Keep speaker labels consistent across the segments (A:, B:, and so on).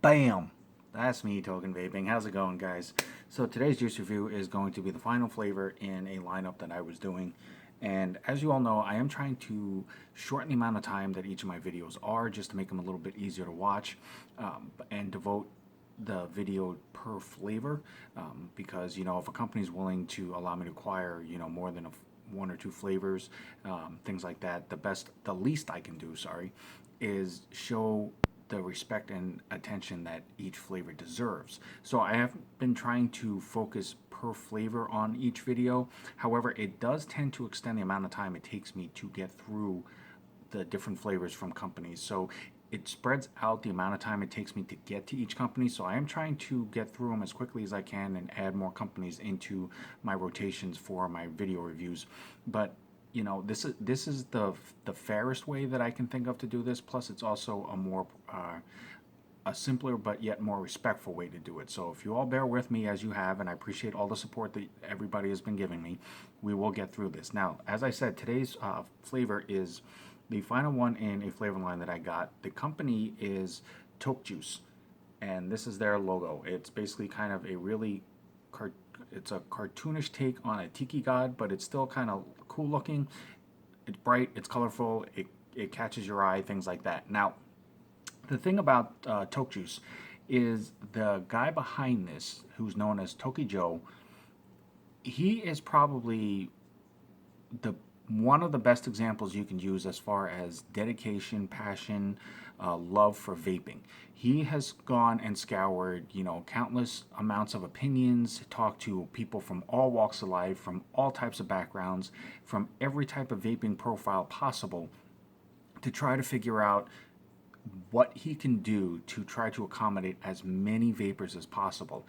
A: Bam! That's me, Token Vaping. How's it going, guys? So today's juice review is going to be the final flavor in a lineup that I was doing. And as you all know, I am trying to shorten the amount of time that each of my videos are, just to make them a little bit easier to watch, and devote the video per flavor, because, you know, if a company is willing to allow me to acquire, you know, more than one or two flavors, things like that, the least I can do, is show the respect and attention that each flavor deserves. So I have been trying to focus per flavor on each video. However, it does tend to extend the amount of time it takes me to get through the different flavors from companies. So it spreads out the amount of time it takes me to get to each company. So I am trying to get through them as quickly as I can and add more companies into my rotations for my video reviews. But you know, this is the fairest way that I can think of to do this. Plus, it's also a more a simpler but yet more respectful way to do it. So if you all bear with me as you have, and I appreciate all the support that everybody has been giving me, we will get through this. Now, as I said, today's flavor is the final one in a flavor line that I got. The company is Tokejuice, and this is their logo. It's basically kind of a really it's a cartoonish take on a tiki god, but it's still kind of cool looking. It's bright, it's colorful, it catches your eye, things like that. Now, the thing about Tokejuice is the guy behind this, who's known as Tokejuice, he is probably one of the best examples you can use as far as dedication, passion, love for vaping. He has gone and scoured, you know, countless amounts of opinions, talked to people from all walks of life, from all types of backgrounds, from every type of vaping profile possible, to try to figure out what he can do to try to accommodate as many vapors as possible.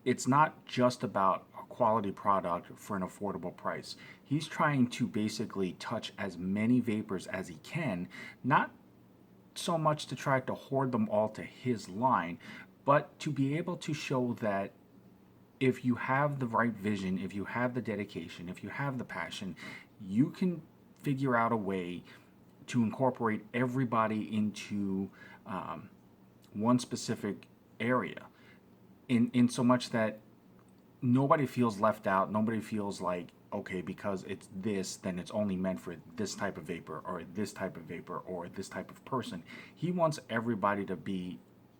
A: It's not just about a quality product for an affordable price. He's trying to basically touch as many vapors as he can, not so much to try to hoard them all to his line, but to be able to show that if you have the right vision, if you have the dedication, if you have the passion, you can figure out a way to incorporate everybody into one specific area, in so much that nobody feels left out. Nobody feels like, okay, because it's this, then it's only meant for this type of vapor or this type of vapor or this type of person. He wants everybody to be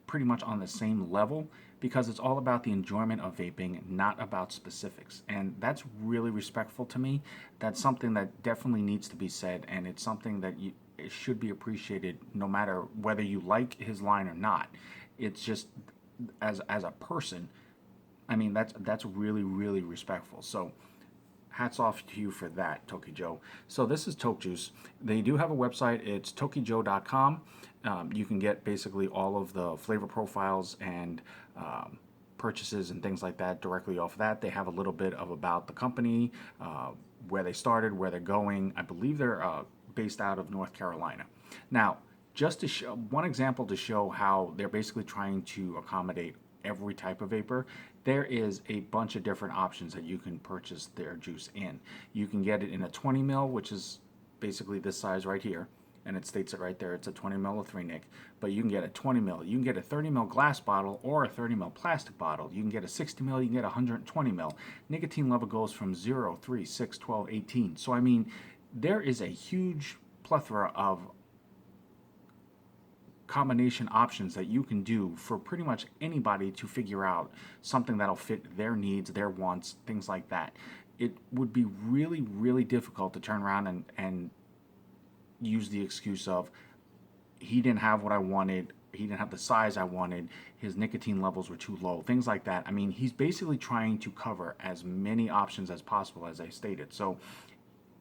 A: pretty much on the same level, because it's all about the enjoyment of vaping, not about specifics. And that's really respectful to me. That's something that definitely needs to be said, and it's something that it should be appreciated no matter whether you like his line or not. It's just, as a person, I mean, that's really, really respectful. So hats off to you for that, Tokejuice. So this is Tokejuice. They do have a website. It's tokejuice.com. You can get basically all of the flavor profiles and purchases and things like that directly off of that. They have a little bit of about the company, where they started, where they're going. I believe they're based out of North Carolina. Now, just to show one example to show how they're basically trying to accommodate every type of vapor, there is a bunch of different options that you can purchase their juice in. You can get it in a 20 mil, which is basically this size right here, and it states it right there. It's a 20 mil of 3-nic, but you can get a 20 mil. You can get a 30 mil glass bottle or a 30 mil plastic bottle. You can get a 60 mil. You can get a 120 mil. Nicotine level goes from 0, 3, 6, 12, 18. So I mean, there is a huge plethora of combination options that you can do for pretty much anybody to figure out something that'll fit their needs, their wants, things like that. It would be really, really difficult to turn around and use the excuse of, he didn't have what I wanted, he didn't have the size I wanted, his nicotine levels were too low, things like that. I mean, he's basically trying to cover as many options as possible, as I stated. So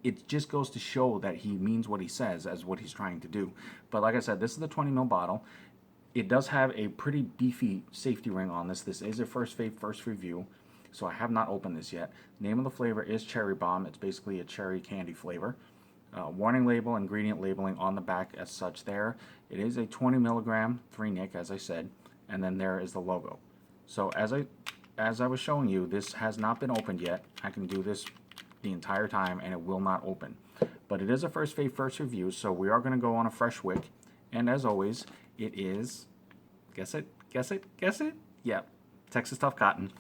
A: it just goes to show that he means what he says as what he's trying to do. But like I said, this is the 20 ml bottle. It does have a pretty beefy safety ring on this. This is a first vape, first review, so I have not opened this yet. Name of the flavor is Cherry Bomb. It's basically a cherry candy flavor. Warning label, ingredient labeling on the back as such there. It is a 20 milligram 3-nic, as I said, and then there is the logo. So as I was showing you, this has not been opened yet. I can do this the entire time and it will not open. But it is a first vape, first review, so we are going to go on a fresh wick. And as always, it is Guess it? Guess it? Guess it? Yeah, Texas Tough Cotton.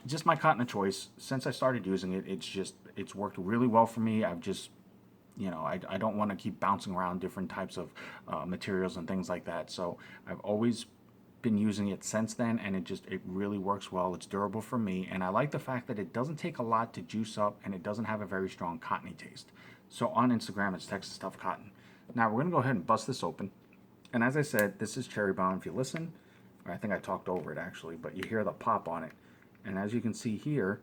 A: Just my cotton of choice. Since I started using it, it's worked really well for me. I've just, I don't want to keep bouncing around different types of materials and things like that. So I've always been using it since then, and it really works well. It's durable for me, and I like the fact that it doesn't take a lot to juice up, and it doesn't have a very strong cottony taste. So on Instagram, it's Texas Tough Cotton. Now we're gonna go ahead and bust this open, and as I said, this is cherry bomb. If you listen, I think I talked over it actually, but you hear the pop on it, and as you can see here,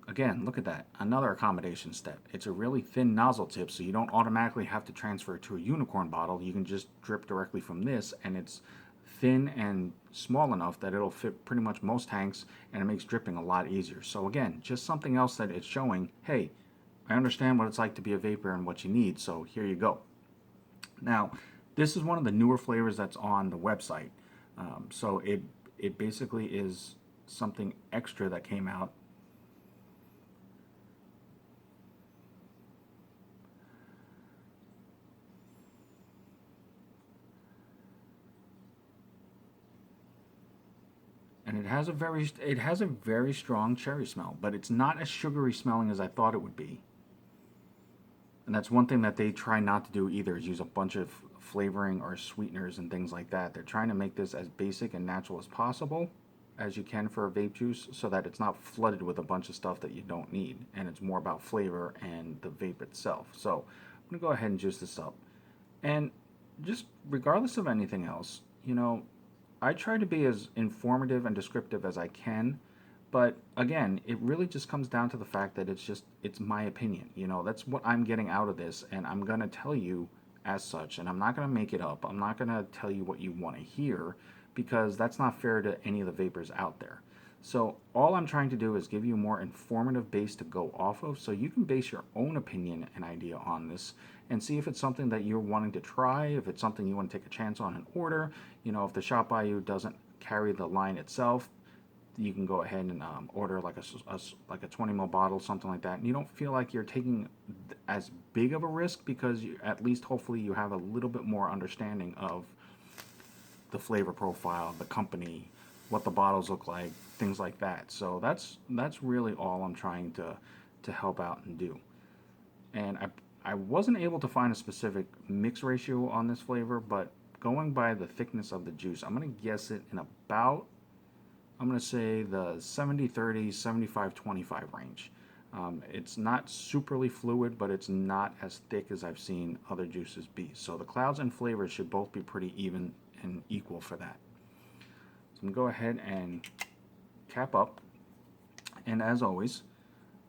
A: again, look at that. Another accommodation step. It's a really thin nozzle tip, so you don't automatically have to transfer it to a unicorn bottle. You can just drip directly from this, and it's thin and small enough that it'll fit pretty much most tanks, and it makes dripping a lot easier. So again, just something else that it's showing, hey, I understand what it's like to be a vapor and what you need, so here you go. Now, this is one of the newer flavors that's on the website. So it basically is something extra that came out. And it has a very strong cherry smell, but it's not as sugary smelling as I thought it would be. And that's one thing that they try not to do either, is use a bunch of flavoring or sweeteners and things like that. They're trying to make this as basic and natural as possible as you can for a vape juice, so that it's not flooded with a bunch of stuff that you don't need, and it's more about flavor and the vape itself. So I'm gonna go ahead and juice this up. And just regardless of anything else, I try to be as informative and descriptive as I can, but again, it really just comes down to the fact that it's my opinion. That's what I'm getting out of this, and I'm going to tell you as such, and I'm not going to make it up. I'm not going to tell you what you want to hear, because that's not fair to any of the vapors out there. So all I'm trying to do is give you a more informative base to go off of, so you can base your own opinion and idea on this and see if it's something that you're wanting to try, if it's something you want to take a chance on and order. If the shop by you doesn't carry the line itself, you can go ahead and order like a 20 ml bottle, something like that, and you don't feel like you're taking as big of a risk, because at least hopefully you have a little bit more understanding of the flavor profile, the company, what the bottles look like, things like that. So that's really all I'm trying to help out and do. And I wasn't able to find a specific mix ratio on this flavor, but going by the thickness of the juice, I'm going to guess it in about, I'm going to say the 70-30, 75-25 range. It's not superly fluid, but it's not as thick as I've seen other juices be. So the clouds and flavors should both be pretty even and equal for that. So I'm going to go ahead and cap up. And as always,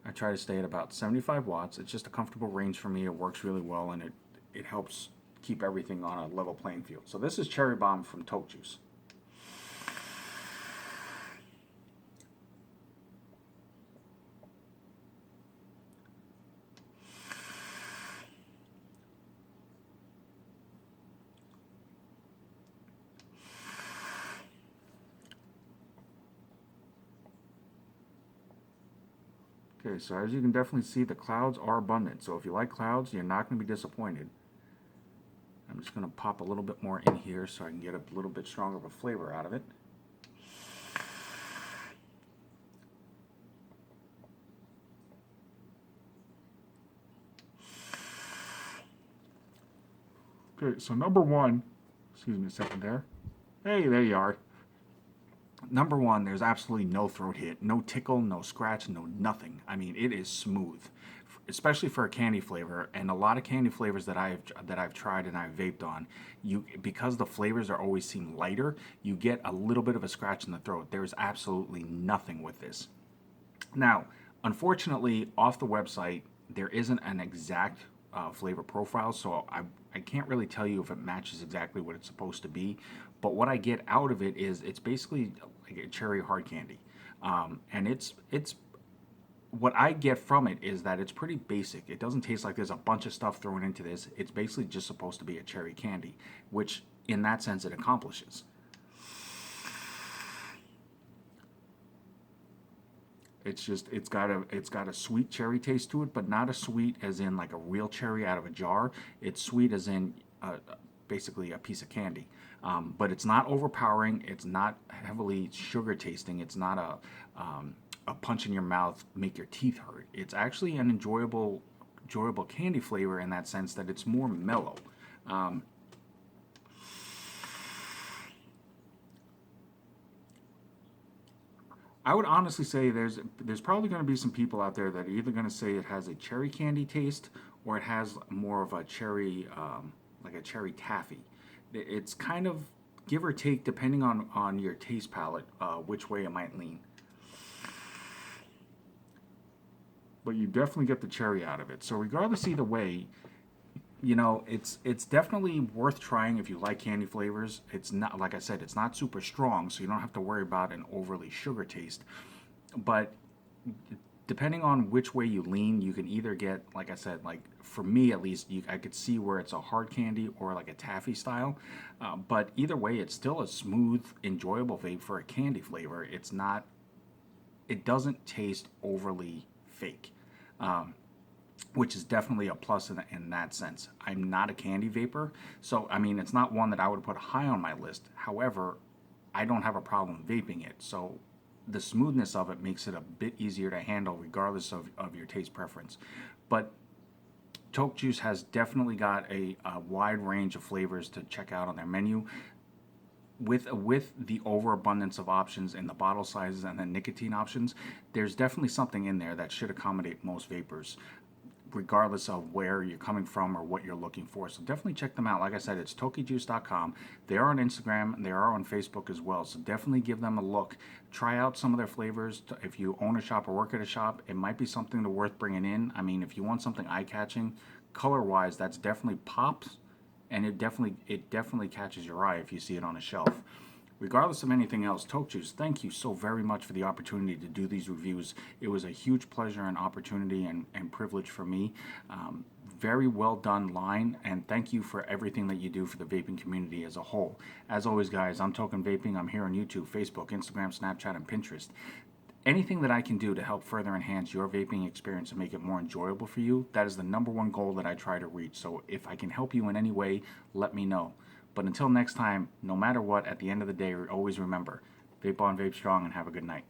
A: I try to stay at about 75 watts. It's just a comfortable range for me. It works really well, and it helps keep everything on a level playing field. So this is Cherry Bomb from Tokejuice. Okay, so as you can definitely see, the clouds are abundant. So if you like clouds, you're not going to be disappointed. I'm just going to pop a little bit more in here so I can get a little bit stronger of a flavor out of it. Okay, so number one, excuse me a second there. Hey, there you are. Number one, there's absolutely no throat hit, no tickle, no scratch, no nothing. I mean, it is smooth, especially for a candy flavor. And a lot of candy flavors that I've tried and I've vaped on, because the flavors are always seem lighter, you get a little bit of a scratch in the throat. There's absolutely nothing with this. Now, unfortunately, off the website, there isn't an exact flavor profile, so I can't really tell you if it matches exactly what it's supposed to be. But what I get out of it is it's basically like a cherry hard candy, and it's what I get from it is that it's pretty basic. It doesn't taste like there's a bunch of stuff thrown into this. It's basically just supposed to be a cherry candy, which in that sense it accomplishes. It's got a sweet cherry taste to it, but not a sweet as in like a real cherry out of a jar. It's sweet as in basically a piece of candy. But it's not overpowering. It's not heavily sugar tasting. It's not a punch in your mouth, make your teeth hurt. It's actually an enjoyable candy flavor in that sense that it's more mellow. I would honestly say there's probably going to be some people out there that are either going to say it has a cherry candy taste or it has more of a cherry, like a cherry taffy. It's kind of give or take depending on your taste palette, which way it might lean. But you definitely get the cherry out of it. So regardless either way, it's definitely worth trying if you like candy flavors. It's not, like I said, it's not super strong, so you don't have to worry about an overly sugar taste. But depending on which way you lean, you can either get, like I said, like for me at least, I could see where it's a hard candy or like a taffy style. But either way, it's still a smooth, enjoyable vape for a candy flavor. It doesn't taste overly fake. Which is definitely a plus in that sense. I'm not a candy vapor, so I mean, it's not one that I would put high on my list. However, I don't have a problem vaping it, so the smoothness of it makes it a bit easier to handle regardless of your taste preference. But Tokejuice has definitely got a wide range of flavors to check out on their menu. With the overabundance of options in the bottle sizes and the nicotine options, there's definitely something in there that should accommodate most vapors, regardless of where you're coming from or what you're looking for. So definitely check them out. Like I said, it's tokejuice.com. They are on Instagram and they are on Facebook as well. So definitely give them a look. Try out some of their flavors. If you own a shop or work at a shop, it might be something worth bringing in. I mean, if you want something eye-catching, color-wise, that's definitely pops, and it definitely catches your eye if you see it on a shelf. Regardless of anything else, Tokejuice, thank you so very much for the opportunity to do these reviews. It was a huge pleasure and opportunity and privilege for me. Very well done line, and thank you for everything that you do for the vaping community as a whole. As always, guys, I'm Token Vaping. I'm here on YouTube, Facebook, Instagram, Snapchat, and Pinterest. Anything that I can do to help further enhance your vaping experience and make it more enjoyable for you, that is the number one goal that I try to reach. So if I can help you in any way, let me know. But until next time, no matter what, at the end of the day, always remember, vape on, vape strong, and have a good night.